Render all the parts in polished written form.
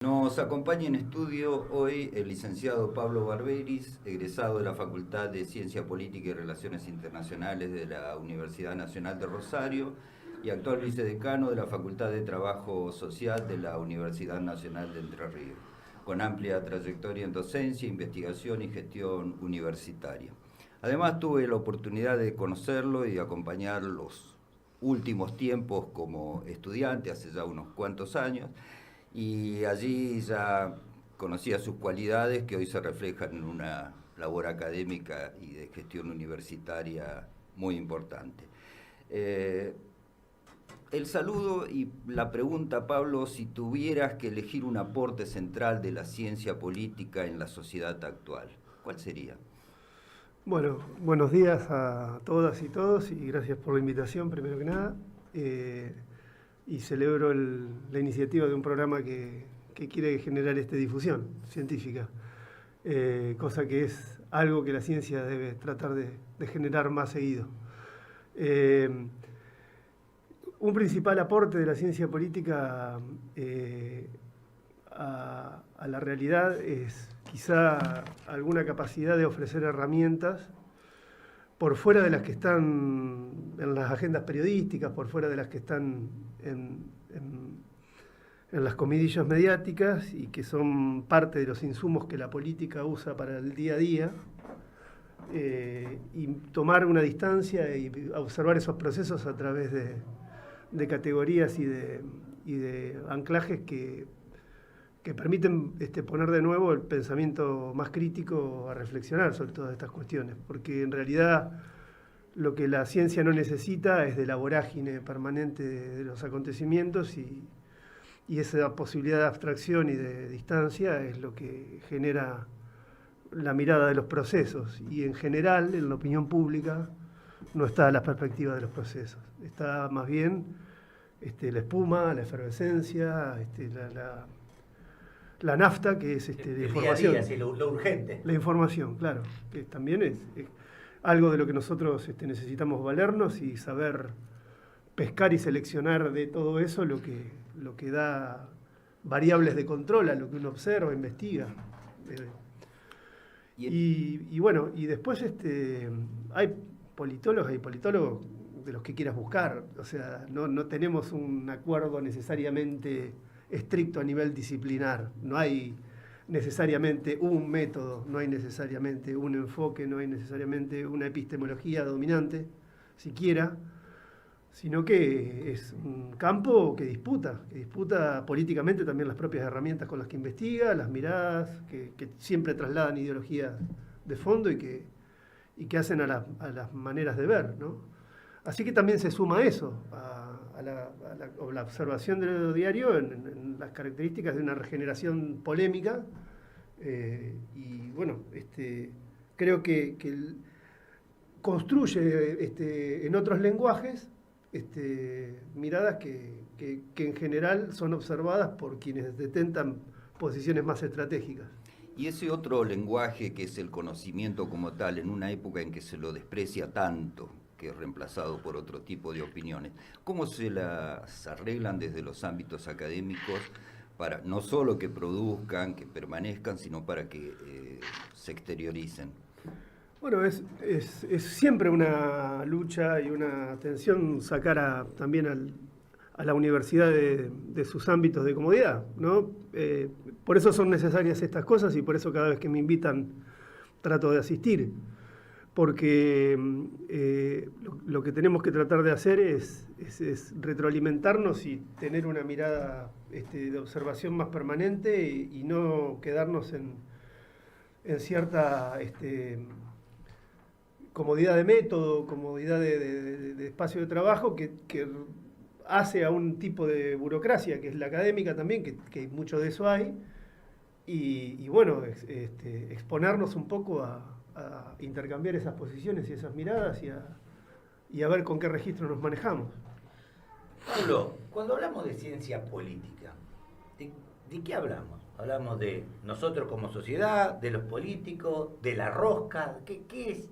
Nos acompaña en estudio hoy el licenciado Pablo Barberis, egresado de la Facultad de Ciencia Política y Relaciones Internacionales de la Universidad Nacional de Rosario y actual vicedecano de la Facultad de Trabajo Social de la Universidad Nacional de Entre Ríos, con amplia trayectoria en docencia, investigación y gestión universitaria. Además tuve la oportunidad de conocerlo y de acompañar los últimos tiempos como estudiante, hace ya unos cuantos años, y allí ya conocía sus cualidades que hoy se reflejan en una labor académica y de gestión universitaria muy importante. El saludo y la pregunta, Pablo, si tuvieras que elegir un aporte central de la ciencia política en la sociedad actual, ¿cuál sería? Bueno, buenos días a todas y todos y gracias por la invitación, primero que nada. Y celebro la iniciativa de un programa que quiere generar esta difusión científica, cosa que es algo que la ciencia debe tratar de generar más seguido. Un principal aporte de la ciencia política a la realidad es quizá alguna capacidad de ofrecer herramientas por fuera de las que están en las agendas periodísticas, por fuera de las que están en las comidillas mediáticas y que son parte de los insumos que la política usa para el día a día, y tomar una distancia y observar esos procesos a través de categorías y de anclajes que permiten poner de nuevo el pensamiento más crítico a reflexionar sobre todas estas cuestiones, porque en realidad lo que la ciencia no necesita es de la vorágine permanente de los acontecimientos y esa posibilidad de abstracción y de distancia es lo que genera la mirada de los procesos, y en general en la opinión pública no está la perspectiva de los procesos, está más bien la espuma, la efervescencia, la nafta, que es la información. Día a día, sí, lo urgente. La información, claro, que también es algo de lo que nosotros necesitamos valernos y saber pescar y seleccionar de todo eso lo que da variables de control a lo que uno observa, investiga. Y bueno, y después hay politólogos de los que quieras buscar, o sea, no tenemos un acuerdo necesariamente estricto a nivel disciplinar, no hay necesariamente un método, no hay necesariamente un enfoque, no hay necesariamente una epistemología dominante, siquiera, sino que es un campo que disputa políticamente también las propias herramientas con las que investiga, las miradas, que siempre trasladan ideologías de fondo y que hacen a las maneras de ver, ¿no? Así que también se suma eso, a la observación de lo diario en las características de una regeneración polémica, y bueno, creo que construye en otros lenguajes miradas que en general son observadas por quienes detentan posiciones más estratégicas. Y ese otro lenguaje que es el conocimiento como tal, en una época en que se lo desprecia tanto, que es reemplazado por otro tipo de opiniones, ¿cómo se las arreglan desde los ámbitos académicos para no solo que produzcan, que permanezcan, sino para que se exterioricen? Bueno, es siempre una lucha y una tensión sacar también a la universidad de sus ámbitos de comodidad, ¿no? Por eso son necesarias estas cosas y por eso cada vez que me invitan trato de asistir, porque lo que tenemos que tratar de hacer es retroalimentarnos y tener una mirada de observación más permanente y no quedarnos en cierta comodidad de método, comodidad de espacio de trabajo que hace a un tipo de burocracia, que es la académica también, que mucho de eso hay, y bueno, exponernos un poco a intercambiar esas posiciones y esas miradas y a ver con qué registro nos manejamos. Pablo, cuando hablamos de ciencia política, ¿de qué hablamos? Hablamos de nosotros como sociedad, de los políticos, de la rosca. ¿Qué es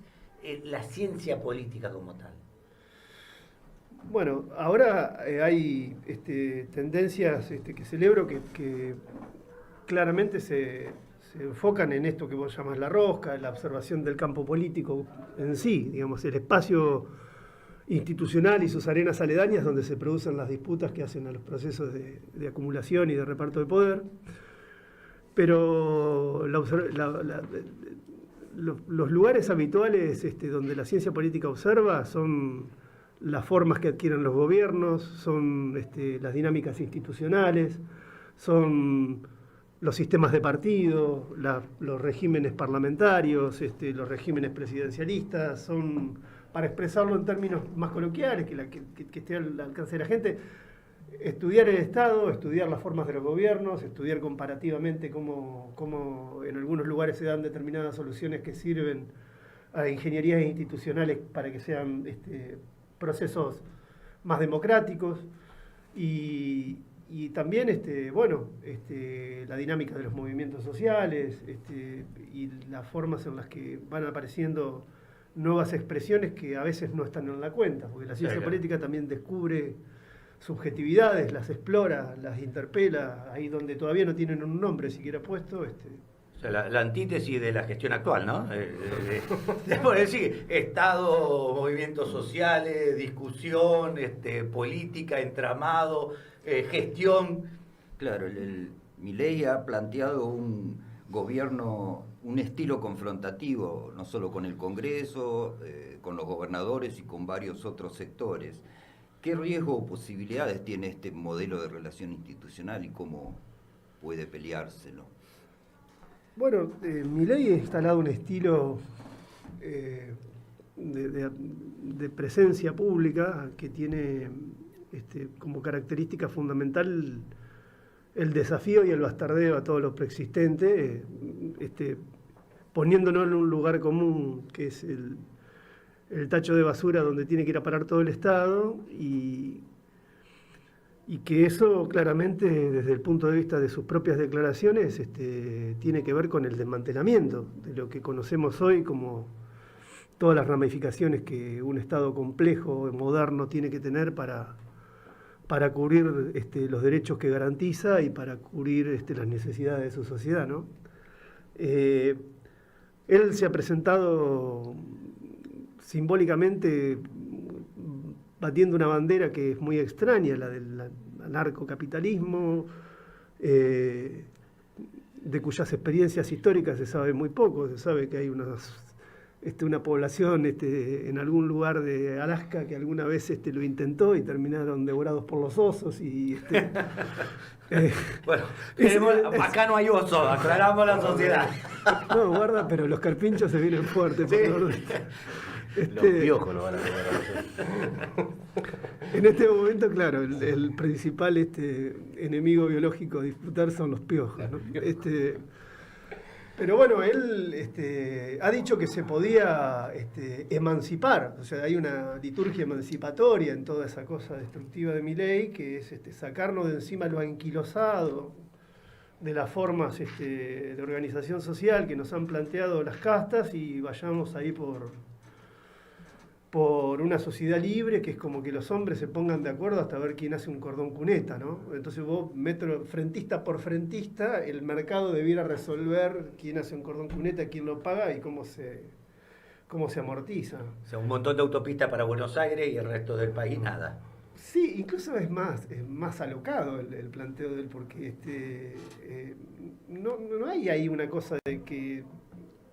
la ciencia política como tal? Bueno, ahora hay tendencias que celebro que claramente se enfocan en esto que vos llamás la rosca, la observación del campo político en sí, digamos, el espacio institucional y sus arenas aledañas donde se producen las disputas que hacen a los procesos de acumulación y de reparto de poder. Pero los lugares habituales donde la ciencia política observa son las formas que adquieren los gobiernos, son las dinámicas institucionales, son los sistemas de partido, los regímenes parlamentarios, los regímenes presidencialistas, son, para expresarlo en términos más coloquiales, que esté al alcance de la gente, estudiar el Estado, estudiar las formas de los gobiernos, estudiar comparativamente cómo en algunos lugares se dan determinadas soluciones que sirven a ingenierías institucionales para que sean procesos más democráticos y también la dinámica de los movimientos sociales y las formas en las que van apareciendo nuevas expresiones que a veces no están en la cuenta, porque la ciencia política también descubre subjetividades, las explora, las interpela, ahí donde todavía no tienen un nombre siquiera puesto. O sea, la antítesis de la gestión actual, ¿no? Decir, Estado, movimientos sociales, discusión, política, entramado, gestión. Claro, Milei ha planteado un gobierno, un estilo confrontativo, no solo con el Congreso, con los gobernadores y con varios otros sectores. ¿Qué riesgo o posibilidades tiene este modelo de relación institucional y cómo puede peleárselo? Bueno, Milei ha instalado un estilo de presencia pública que tiene como característica fundamental el desafío y el bastardeo a todo lo preexistente, poniéndonos en un lugar común que es el tacho de basura donde tiene que ir a parar todo el Estado y que eso claramente desde el punto de vista de sus propias declaraciones tiene que ver con el desmantelamiento de lo que conocemos hoy como todas las ramificaciones que un Estado complejo, moderno, tiene que tener para cubrir los derechos que garantiza y para cubrir las necesidades de su sociedad, ¿no? Él se ha presentado simbólicamente batiendo una bandera que es muy extraña, la del anarcocapitalismo, de cuyas experiencias históricas se sabe muy poco. Se sabe que hay una población en algún lugar de Alaska que alguna vez lo intentó y terminaron devorados por los osos. Bueno, acá no hay osos, aclaramos la sociedad. No, guarda, pero los carpinchos se vienen fuertes. Sí. Los piojos lo van a comer. En este momento, claro, el principal enemigo biológico a disputar son los piojos, ¿no? Pero bueno, él ha dicho que se podía emancipar, o sea, hay una liturgia emancipatoria en toda esa cosa destructiva de Milei, que es sacarnos de encima lo anquilosado de las formas de organización social que nos han planteado las castas y vayamos ahí por una sociedad libre, que es como que los hombres se pongan de acuerdo hasta ver quién hace un cordón cuneta, ¿no? Entonces vos, frentista por frentista, el mercado debiera resolver quién hace un cordón cuneta, quién lo paga y cómo se amortiza. O sea, un montón de autopistas para Buenos Aires y el resto del país nada. Sí, incluso es más alocado el planteo de él, porque no hay ahí una cosa de que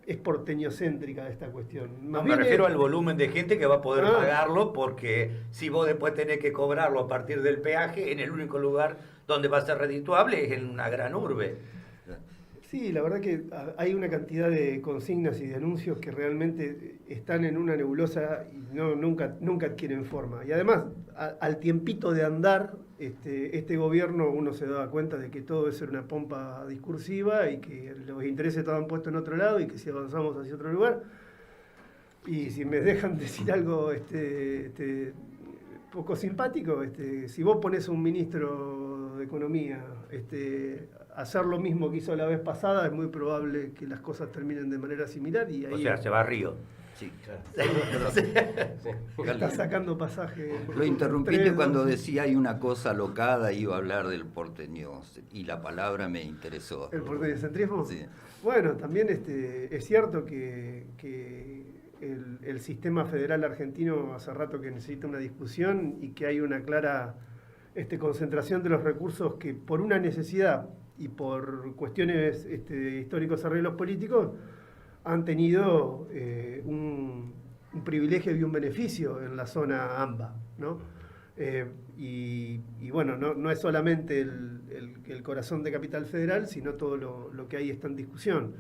es porteñocéntrica esta cuestión. No, me refiero al volumen de gente que va a poder pagarlo, porque si vos después tenés que cobrarlo a partir del peaje, en el único lugar donde va a ser redituable es en una gran urbe. Sí, la verdad que hay una cantidad de consignas y de anuncios que realmente están en una nebulosa y nunca adquieren forma. Y además, al tiempito de andar, este gobierno uno se daba cuenta de que todo es una pompa discursiva y que los intereses estaban puestos en otro lado y que si avanzamos hacia otro lugar. Y si me dejan decir algo poco simpático, si vos pones un ministro de Economía hacer lo mismo que hizo la vez pasada, es muy probable que las cosas terminen de manera similar. Y ahí, o sea, se va a Río. Sí. Está sacando pasaje. Lo interrumpí 3, cuando 2. decía hay una cosa alocada, iba a hablar del porteño y la palabra me interesó. ¿El porteñocentrismo? Sí. Bueno, también es cierto que el sistema federal argentino hace rato que necesita una discusión y que hay una clara concentración de los recursos que por una necesidad y por cuestiones históricos arreglos políticos han tenido un privilegio y un beneficio en la zona AMBA, ¿no? Y bueno, no es solamente el corazón de Capital Federal, sino todo lo que ahí está en discusión.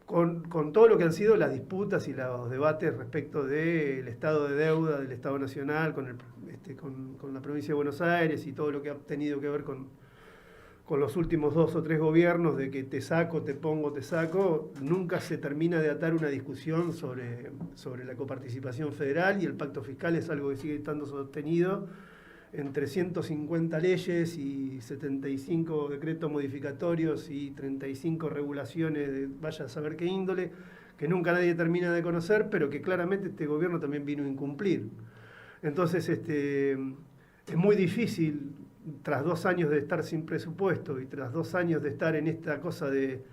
Con todo lo que han sido las disputas y los debates respecto del estado de deuda del Estado Nacional con la provincia de Buenos Aires y todo lo que ha tenido que ver con los últimos 2 o 3 gobiernos, de que te saco, te pongo, te saco, nunca se termina de atar una discusión sobre la coparticipación federal, y el pacto fiscal es algo que sigue estando sostenido entre 150 leyes y 75 decretos modificatorios y 35 regulaciones de vaya a saber qué índole, que nunca nadie termina de conocer, pero que claramente este gobierno también vino a incumplir. Entonces, es muy difícil, tras 2 años de estar sin presupuesto y tras 2 años de estar en esta cosa de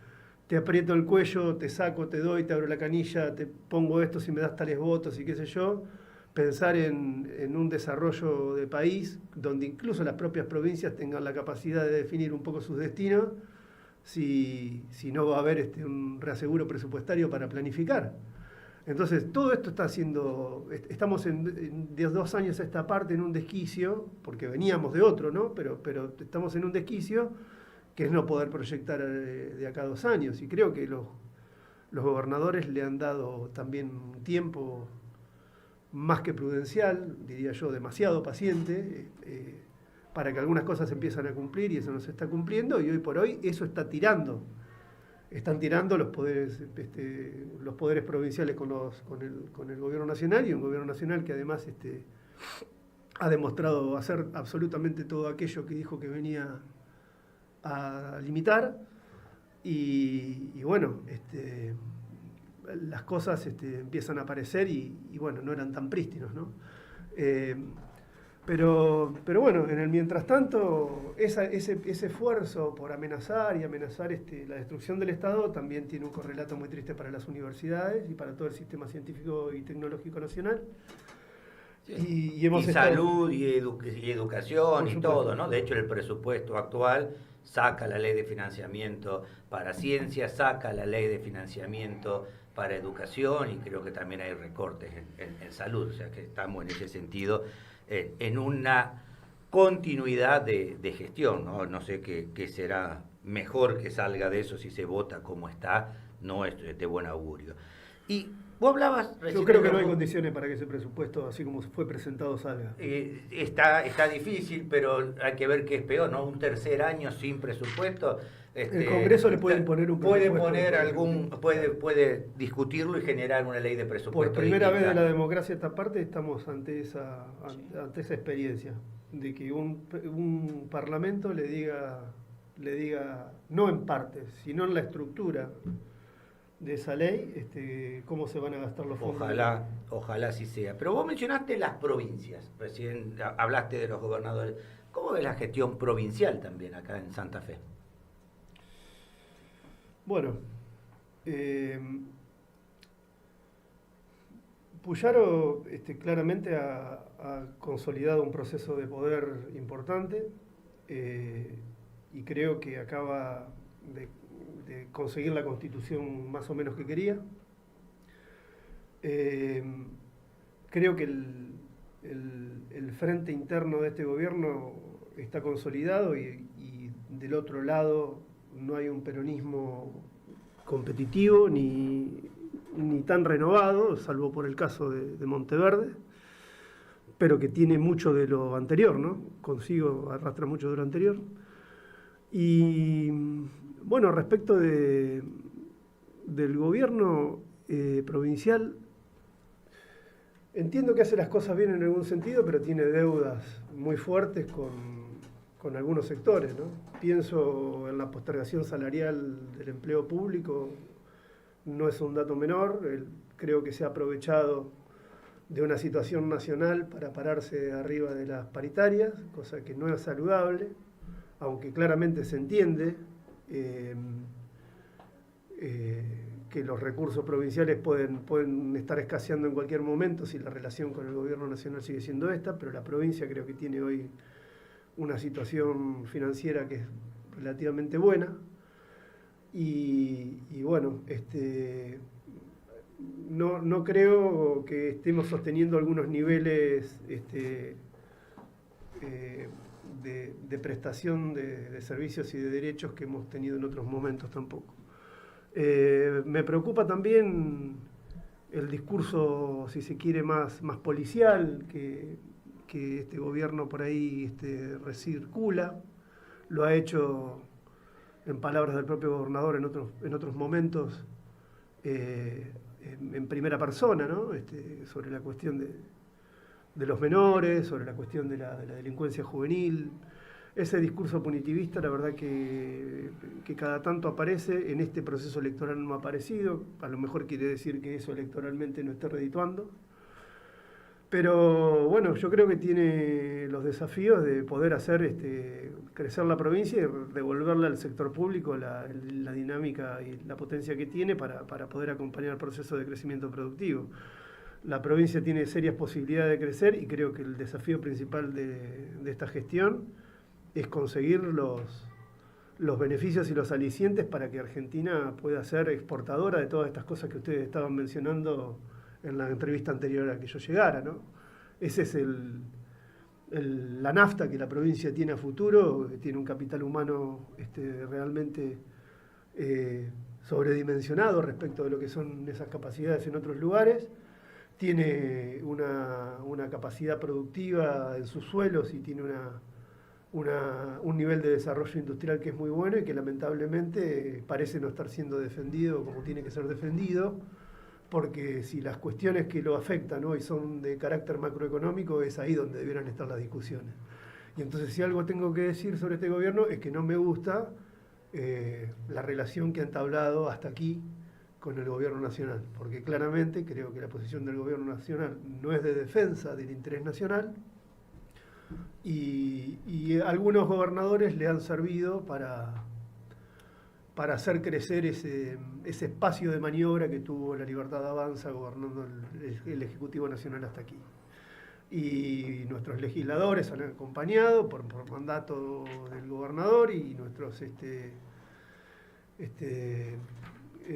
te aprieto el cuello, te saco, te doy, te abro la canilla, te pongo esto si me das tales votos y qué sé yo, pensar en un desarrollo de país donde incluso las propias provincias tengan la capacidad de definir un poco sus destinos, si no va a haber un reaseguro presupuestario para planificar. Entonces, todo esto estamos de 2 años a esta parte en un desquicio, porque veníamos de otro, ¿no? Pero estamos en un desquicio que es no poder proyectar de acá a 2 años. Y creo que los gobernadores le han dado también un tiempo más que prudencial, diría yo, demasiado paciente, para que algunas cosas empiezan a cumplir, y eso no se está cumpliendo, y hoy por hoy eso está tirando. Están tirando los poderes provinciales con el gobierno nacional, y un gobierno nacional que además ha demostrado hacer absolutamente todo aquello que dijo que venía a limitar, y bueno, las cosas empiezan a aparecer y bueno, no eran tan prístinos, ¿no? Pero bueno, en el mientras tanto, ese esfuerzo por amenazar la destrucción del Estado también tiene un correlato muy triste para las universidades y para todo el sistema científico y tecnológico nacional. Sí. Y salud y educación y todo, ¿no? De hecho, el presupuesto actual saca la ley de financiamiento para ciencia, saca la ley de financiamiento para educación, y creo que también hay recortes en salud, o sea que estamos en ese sentido en una continuidad de gestión, ¿no? No sé qué será mejor que salga de eso si se vota como está, no es de buen augurio. Y vos hablabas recién. Yo creo que no hay condiciones para que ese presupuesto, así como fue presentado, salga. Está difícil, pero hay que ver qué es peor, ¿no? Un tercer año sin presupuesto. El Congreso le puede imponer un presupuesto. Puede discutirlo y generar una ley de presupuesto. Por primera vez de la democracia esta parte estamos ante esa experiencia de que un parlamento le diga, no en partes, sino en la estructura de esa ley, cómo se van a gastar los fondos. Ojalá así sea. Pero vos mencionaste las provincias, recién hablaste de los gobernadores. ¿Cómo ves la gestión provincial también acá en Santa Fe? Bueno, Puyaro claramente ha consolidado un proceso de poder importante, y creo que acaba de conseguir la constitución más o menos que quería. Creo que el frente interno de este gobierno está consolidado, y del otro lado no hay un peronismo competitivo ni tan renovado, salvo por el caso de Monteverde, pero que tiene mucho de lo anterior, ¿no? Arrastra mucho de lo anterior. Y bueno, respecto del gobierno provincial, entiendo que hace las cosas bien en algún sentido, pero tiene deudas muy fuertes con algunos sectores, ¿no? Pienso en la postergación salarial del empleo público, no es un dato menor. Creo que se ha aprovechado de una situación nacional para pararse arriba de las paritarias, cosa que no es saludable, aunque claramente se entiende que los recursos provinciales pueden estar escaseando en cualquier momento si la relación con el gobierno nacional sigue siendo esta, pero la provincia creo que tiene hoy una situación financiera que es relativamente buena. Y bueno, no creo que estemos sosteniendo algunos niveles de prestación de servicios y de derechos que hemos tenido en otros momentos tampoco. Me preocupa también el discurso, si se quiere, más policial que este gobierno por ahí recircula. Lo ha hecho, en palabras del propio gobernador, en otros momentos, en primera persona, ¿no? Sobre la cuestión de los menores, sobre la cuestión de la delincuencia juvenil. Ese discurso punitivista, la verdad que cada tanto aparece. En este proceso electoral no ha aparecido. A lo mejor quiere decir que eso electoralmente no está redituando. Pero bueno, yo creo que tiene los desafíos de poder hacer crecer la provincia y devolverle al sector público la dinámica y la potencia que tiene para poder acompañar el proceso de crecimiento productivo. La provincia tiene serias posibilidades de crecer y creo que el desafío principal de esta gestión es conseguir los beneficios y los alicientes para que Argentina pueda ser exportadora de todas estas cosas que ustedes estaban mencionando en la entrevista anterior a que yo llegara, ¿no? Ese es la nafta que la provincia tiene a futuro, tiene un capital humano realmente sobredimensionado respecto de lo que son esas capacidades en otros lugares, tiene una capacidad productiva en sus suelos y tiene un nivel de desarrollo industrial que es muy bueno y que lamentablemente parece no estar siendo defendido como tiene que ser defendido, porque si las cuestiones que lo afectan hoy son de carácter macroeconómico, es ahí donde debieran estar las discusiones. Y entonces si algo tengo que decir sobre este gobierno es que no me gusta la relación que ha entablado hasta aquí con el gobierno nacional, porque claramente creo que la posición del gobierno nacional no es de defensa del interés nacional, y algunos gobernadores le han servido para hacer crecer ese espacio de maniobra que tuvo la Libertad Avanza gobernando el Ejecutivo Nacional hasta aquí. Y nuestros legisladores han acompañado por mandato del gobernador y nuestros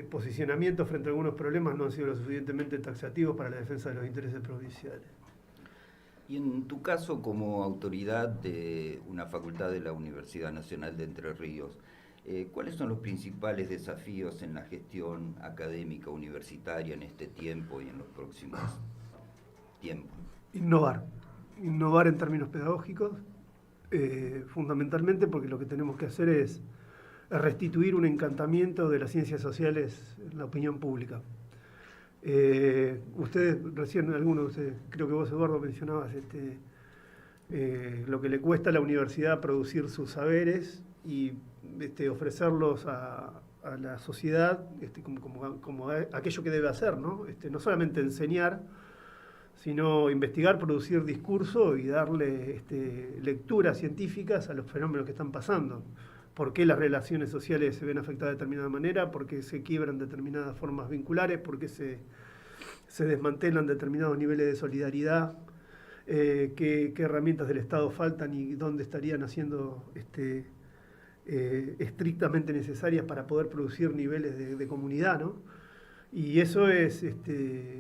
posicionamientos frente a algunos problemas no han sido lo suficientemente taxativos para la defensa de los intereses provinciales. Y en tu caso, como autoridad de una facultad de la Universidad Nacional de Entre Ríos, ¿cuáles son los principales desafíos en la gestión académica universitaria en este tiempo y en los próximos tiempos? Innovar en términos pedagógicos, fundamentalmente porque lo que tenemos que hacer es restituir un encantamiento de las ciencias sociales en la opinión pública. Ustedes, recién algunos de ustedes, creo que vos, Eduardo, mencionabas lo que le cuesta a la universidad producir sus saberes y ofrecerlos a la sociedad como aquello que debe hacer, ¿no? No solamente enseñar, sino investigar, producir discurso y darle lecturas científicas a los fenómenos que están pasando. ¿Por qué las relaciones sociales se ven afectadas de determinada manera? ¿Por qué se quiebran determinadas formas vinculares? ¿Por qué se desmantelan determinados niveles de solidaridad? ¿Qué herramientas del Estado faltan y dónde estarían haciendo estrictamente necesarias para poder producir niveles de comunidad, ¿no? Y eso es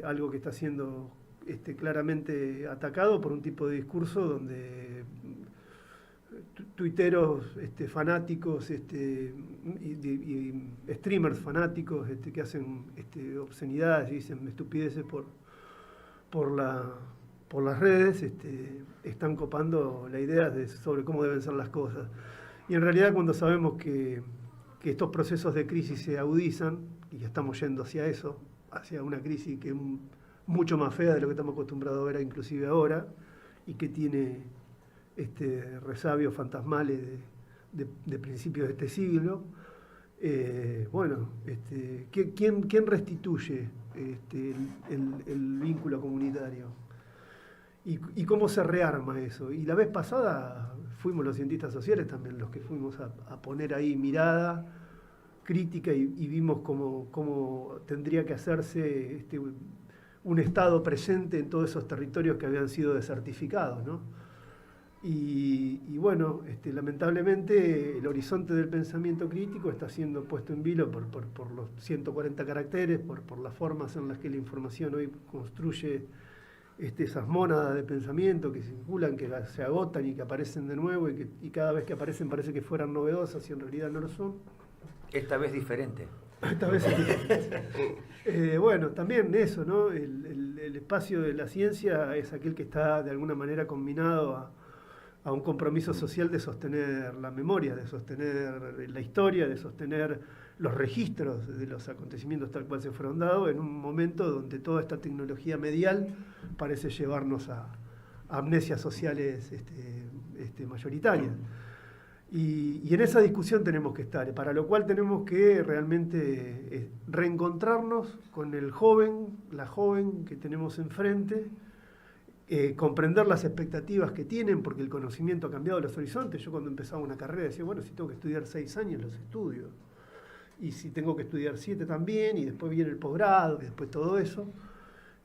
algo que está siendo claramente atacado por un tipo de discurso donde tuiteros fanáticos y streamers fanáticos que hacen obscenidades y dicen estupideces por las redes, están copando la idea sobre cómo deben ser las cosas. Y en realidad, cuando sabemos que estos procesos de crisis se agudizan, y estamos yendo hacia eso, hacia una crisis que es mucho más fea de lo que estamos acostumbrados a ver inclusive ahora, y que tiene resabios fantasmales de principios de este siglo, bueno, ¿quién restituye el vínculo comunitario? ¿Y cómo se rearma eso? Y la vez pasada fuimos los cientistas sociales también los que fuimos a poner ahí mirada crítica y vimos cómo tendría que hacerse un Estado presente en todos esos territorios que habían sido desertificados, ¿no? Y bueno, lamentablemente el horizonte del pensamiento crítico está siendo puesto en vilo por los 140 caracteres, por las formas en las que la información hoy construye esas mónadas de pensamiento que circulan, que se agotan y que aparecen de nuevo y cada vez que aparecen parece que fueran novedosas y en realidad no lo son. Esta vez diferente. Esta vez es diferente. Bueno, también eso, ¿no? El espacio de la ciencia es aquel que está de alguna manera combinado a un compromiso social de sostener la memoria, de sostener la historia, de sostener los registros de los acontecimientos tal cual se fueron dados en un momento donde toda esta tecnología medial parece llevarnos a amnesias sociales mayoritarias. Y en esa discusión tenemos que estar, para lo cual tenemos que realmente reencontrarnos con el joven, la joven que tenemos enfrente, comprender las expectativas que tienen, porque el conocimiento ha cambiado los horizontes. Yo cuando empezaba una carrera decía, bueno, si tengo que estudiar 6 años, los estudio. Y si tengo que estudiar 7 también, y después viene el posgrado, y después todo eso.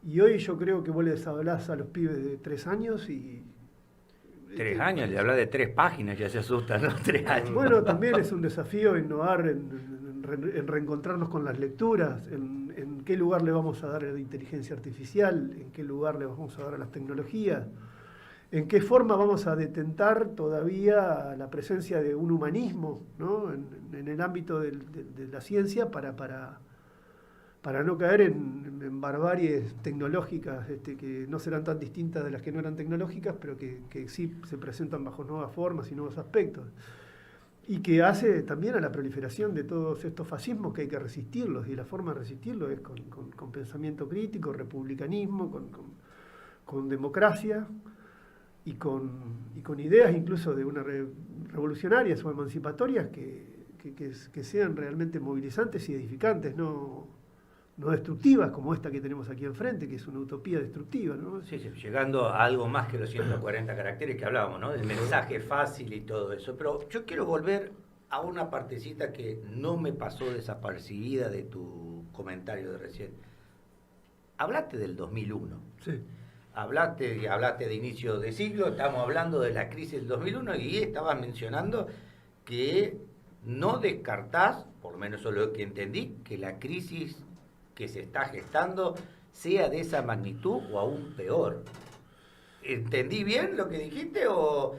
Y hoy yo creo que vos les hablás a los pibes de 3 años y... 3 años, le habla de 3 páginas, ya se asustan, ¿no? 3 años. Bueno, también es un desafío innovar en reencontrarnos con las lecturas, en qué lugar le vamos a dar a la inteligencia artificial, en qué lugar le vamos a dar a las tecnologías, en qué forma vamos a detentar todavía la presencia de un humanismo, ¿no? en el ámbito de la ciencia para no caer en barbaries tecnológicas que no serán tan distintas de las que no eran tecnológicas, pero que sí se presentan bajo nuevas formas y nuevos aspectos. Y que hace también a la proliferación de todos estos fascismos que hay que resistirlos, y la forma de resistirlos es con pensamiento crítico, republicanismo, con democracia y con ideas incluso de una revolucionarias o emancipatorias que sean realmente movilizantes y edificantes, no destructivas como esta que tenemos aquí enfrente, que es una utopía destructiva, ¿no? Sí, llegando a algo más que los 140 caracteres que hablábamos, ¿no? El mensaje fácil y todo eso. Pero yo quiero volver a una partecita que no me pasó desapercibida de tu comentario de recién. Hablaste del 2001. Sí. Hablaste de inicio de siglo, estamos hablando de la crisis del 2001 y estabas mencionando que no descartás, por lo menos eso es lo que entendí, que la crisis que se está gestando sea de esa magnitud o aún peor. ¿Entendí bien lo que dijiste o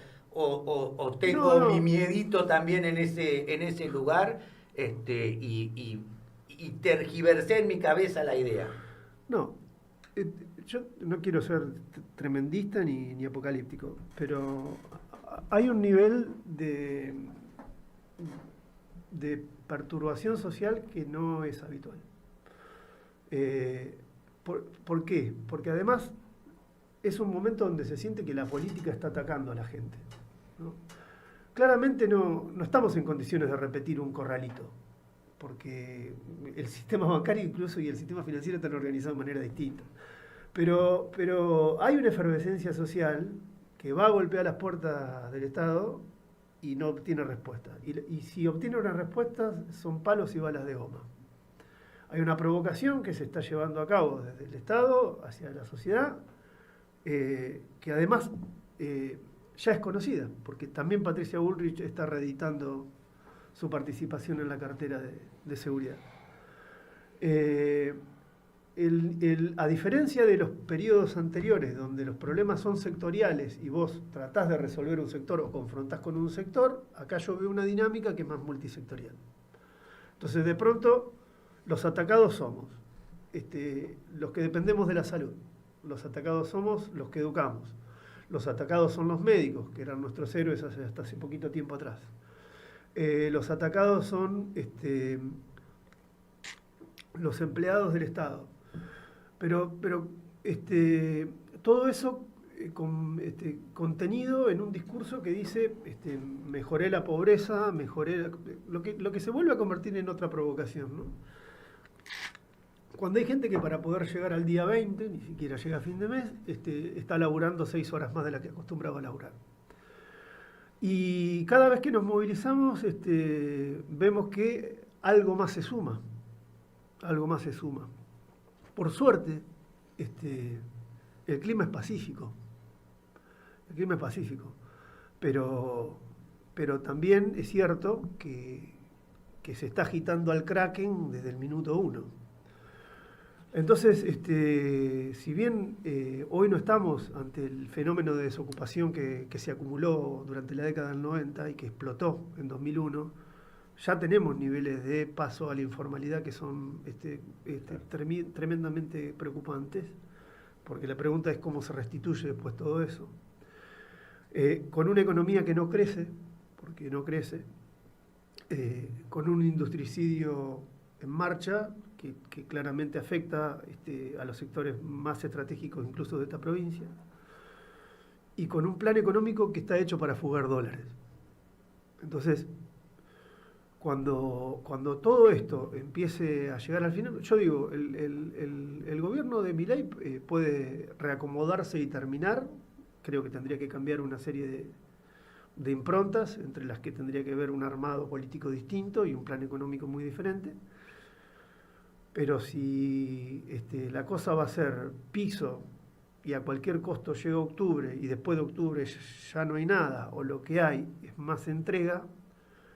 tengo mi miedito también en ese lugar y tergiversé en mi cabeza la idea? No, yo no quiero ser tremendista ni apocalíptico, pero hay un nivel de perturbación social que no es habitual. ¿Por qué? Porque además es un momento donde se siente que la política está atacando a la gente, ¿no? Claramente no estamos en condiciones de repetir un corralito, porque el sistema bancario incluso y el sistema financiero están organizados de manera distinta. Pero hay una efervescencia social que va a golpear las puertas del Estado y no obtiene respuesta. Y si obtiene una respuesta son palos y balas de goma. Hay una provocación que se está llevando a cabo desde el Estado hacia la sociedad, que además ya es conocida, porque también Patricia Bullrich está reeditando su participación en la cartera de seguridad. A diferencia de los periodos anteriores, donde los problemas son sectoriales y vos tratás de resolver un sector o confrontás con un sector, acá yo veo una dinámica que es más multisectorial. Entonces, de pronto, los atacados somos los que dependemos de la salud, los atacados somos los que educamos, los atacados son los médicos, que eran nuestros héroes hasta hace poquito tiempo atrás. Los atacados son los empleados del Estado. Pero todo eso contenido en un discurso que dice mejoré la pobreza, lo que se vuelve a convertir en otra provocación, ¿no? Cuando hay gente que para poder llegar al día 20, ni siquiera llega a fin de mes, está laburando 6 horas más de la que acostumbraba a laburar. Y cada vez que nos movilizamos, vemos que algo más se suma. Algo más se suma. Por suerte, el clima es pacífico. El clima es pacífico. Pero también es cierto que se está agitando al Kraken desde el minuto 1. Entonces, si bien hoy no estamos ante el fenómeno de desocupación que se acumuló durante la década del 90 y que explotó en 2001, ya tenemos niveles de paso a la informalidad que son tremendamente preocupantes, porque la pregunta es cómo se restituye después todo eso. Con una economía que no crece, porque no crece, con un industricidio en marcha, que claramente afecta a los sectores más estratégicos incluso de esta provincia, y con un plan económico que está hecho para fugar dólares. Entonces, cuando todo esto empiece a llegar al final, yo digo, el gobierno de Milei puede reacomodarse y terminar. Creo que tendría que cambiar una serie de improntas, entre las que tendría que haber un armado político distinto y un plan económico muy diferente. Pero si la cosa va a ser piso y a cualquier costo llega octubre y después de octubre ya no hay nada, o lo que hay es más entrega,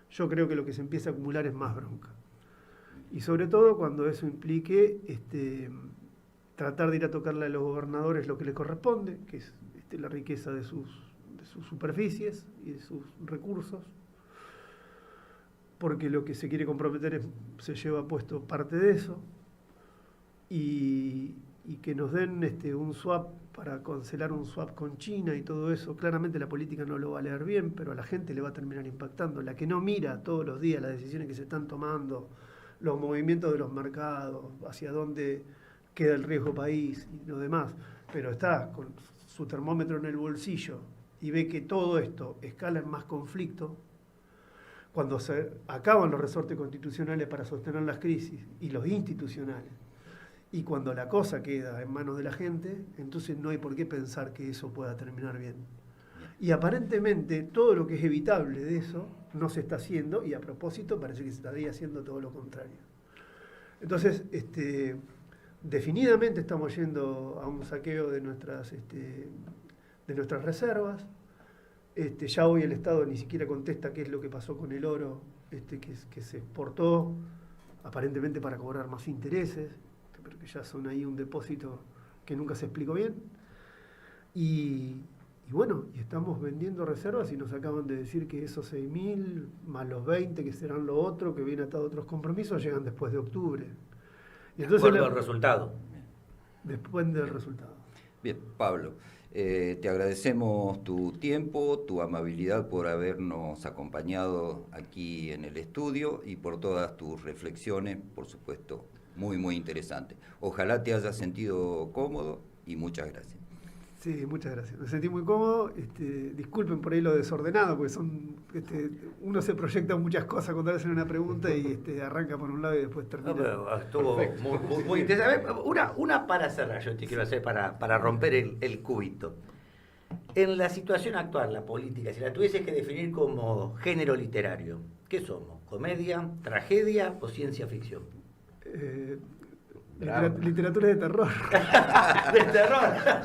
yo creo que lo que se empieza a acumular es más bronca. Y sobre todo cuando eso implique tratar de ir a tocarle a los gobernadores lo que les corresponde, que es la riqueza de sus superficies y de sus recursos, porque lo que se quiere comprometer se lleva puesto parte de eso, y que nos den un swap para cancelar un swap con China y todo eso. Claramente la política no lo va a leer bien, pero a la gente le va a terminar impactando. La que no mira todos los días las decisiones que se están tomando, los movimientos de los mercados, hacia dónde queda el riesgo país y lo demás, pero está con su termómetro en el bolsillo y ve que todo esto escala en más conflicto. Cuando se acaban los resortes constitucionales para sostener las crisis y los institucionales, y cuando la cosa queda en manos de la gente, entonces no hay por qué pensar que eso pueda terminar bien. Y aparentemente todo lo que es evitable de eso no se está haciendo, y a propósito parece que se estaría haciendo todo lo contrario. Entonces, definidamente estamos yendo a un saqueo de nuestras reservas. Ya hoy el Estado ni siquiera contesta qué es lo que pasó con el oro que se exportó, aparentemente para cobrar más intereses, pero que ya son ahí un depósito que nunca se explicó bien. Y bueno, y estamos vendiendo reservas y nos acaban de decir que esos 6.000 más los 20 que serán lo otro, que viene atado a otros compromisos, llegan después de octubre. Y entonces el resultado. Después del resultado. Bien, Pablo, te agradecemos tu tiempo, tu amabilidad por habernos acompañado aquí en el estudio y por todas tus reflexiones, por supuesto, muy, muy interesantes. Ojalá te hayas sentido cómodo y muchas gracias. Sí, muchas gracias. Me sentí muy cómodo. Disculpen por ahí lo desordenado, porque uno se proyecta muchas cosas cuando le hacen una pregunta y arranca por un lado y después termina. No, pero estuvo muy interesante. Una para cerrar, yo te quiero hacer para romper el cubito. En la situación actual, la política, si la tuvieses que definir como género literario, ¿qué somos? ¿Comedia, tragedia o ciencia ficción? Literatura de terror. De terror.